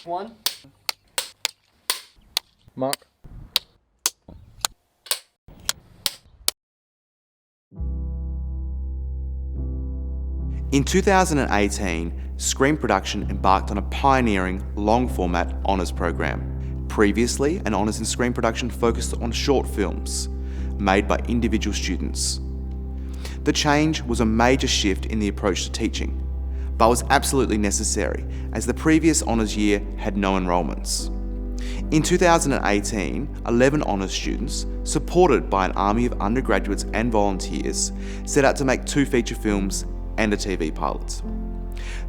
one. Mark. In 2018, Screen Production embarked on a pioneering long-format honours program. Previously, an honours in screen production focused on short films made by individual students. The change was a major shift in the approach to teaching, but was absolutely necessary as the previous honours year had no enrolments. In 2018, 11 honours students, supported by an army of undergraduates and volunteers, set out to make 2 feature films and a TV pilot.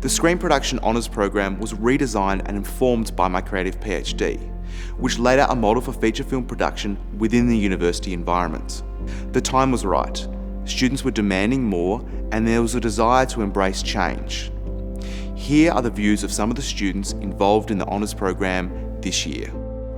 The Screen Production Honours program was redesigned and informed by my creative PhD, which laid out a model for feature film production within the university environment. The time was right. Students were demanding more, and there was a desire to embrace change. Here are the views of some of the students involved in the honours program this year.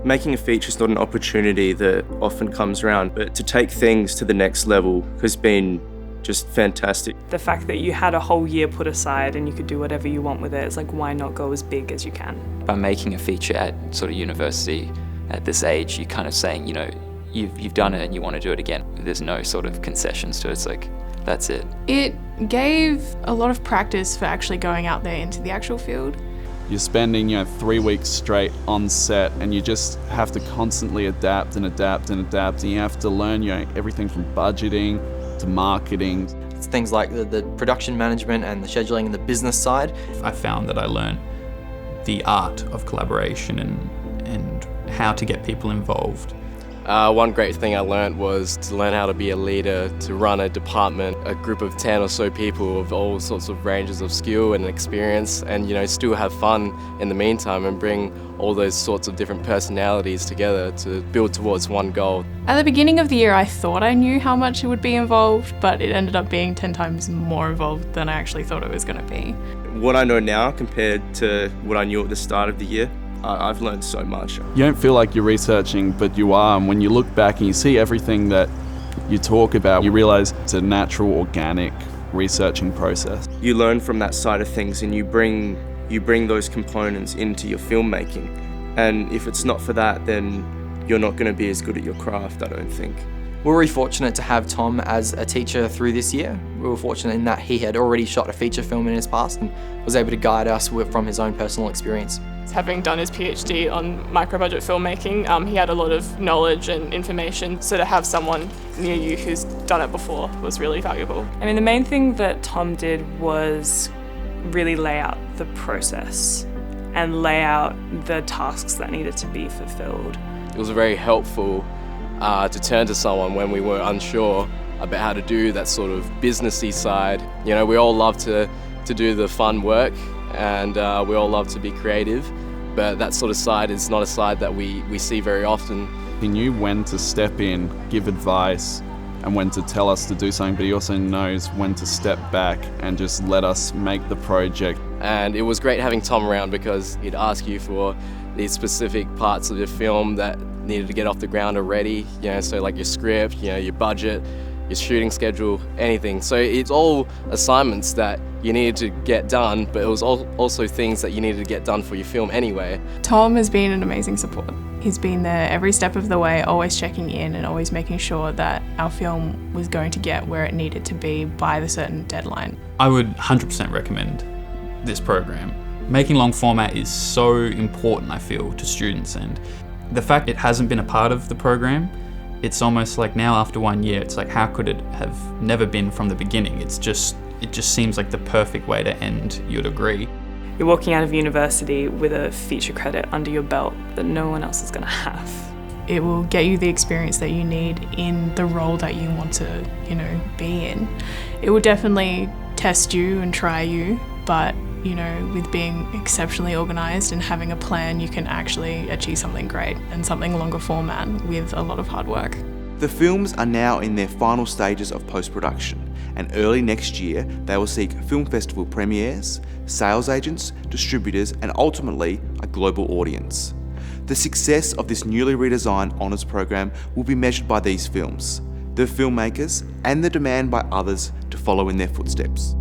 Making a feature is not an opportunity that often comes around, but to take things to the next level has been just fantastic. The fact that you had a whole year put aside and you could do whatever you want with it, it's like, why not go as big as you can? By making a feature at sort of university at this age, you're kind of saying, you know, you've done it and you want to do it again. There's no sort of concessions to it. It's like, that's it. It gave a lot of practice for actually going out there into the actual field. You're spending 3 weeks straight on set, and you just have to constantly adapt and adapt and adapt, and you have to learn everything from budgeting to marketing. It's things like the production management and the scheduling and the business side. I found that I learned the art of collaboration and how to get people involved. One great thing I learned was to learn how to be a leader, to run a department, a group of 10 or so people of all sorts of ranges of skill and experience, and still have fun in the meantime and bring all those sorts of different personalities together to build towards one goal. At the beginning of the year, I thought I knew how much it would be involved, but it ended up being 10 times more involved than I actually thought it was going to be. What I know now compared to what I knew at the start of the year, I've learned so much. You don't feel like you're researching, but you are. And when you look back and you see everything that you talk about, you realise it's a natural, organic researching process. You learn from that side of things, and you bring those components into your filmmaking. And if it's not for that, then you're not going to be as good at your craft, I don't think. We're really fortunate to have Tom as a teacher through this year. We were fortunate in that he had already shot a feature film in his past and was able to guide us from his own personal experience. Having done his PhD on micro-budget filmmaking, he had a lot of knowledge and information, so to have someone near you who's done it before was really valuable. I mean, the main thing that Tom did was really lay out the process and lay out the tasks that needed to be fulfilled. It was very helpful to turn to someone when we were unsure about how to do that sort of businessy side. We all love to do the fun work, and we all love to be creative, but that sort of side is not a side that we see very often. He knew when to step in, give advice, and when to tell us to do something, but he also knows when to step back and just let us make the project. And it was great having Tom around because he'd ask you for these specific parts of your film that needed to get off the ground already, so like your script, your budget, your shooting schedule, anything. So it's all assignments that you needed to get done, but it was also things that you needed to get done for your film anyway. Tom has been an amazing support. He's been there every step of the way, always checking in and always making sure that our film was going to get where it needed to be by the certain deadline. I would 100% recommend this program. Making long format is so important, I feel, to students, and the fact it hasn't been a part of the program, it's almost like now after 1 year, it's like, how could it have never been from the beginning? It just seems like the perfect way to end your degree. You're walking out of university with a feature credit under your belt that no one else is going to have. It will get you the experience that you need in the role that you want to, be in. It will definitely test you and try you, but with being exceptionally organised and having a plan, you can actually achieve something great and something longer format with a lot of hard work. The films are now in their final stages of post-production, and early next year they will seek film festival premieres, sales agents, distributors, and ultimately a global audience. The success of this newly redesigned honours program will be measured by these films, the filmmakers, and the demand by others to follow in their footsteps.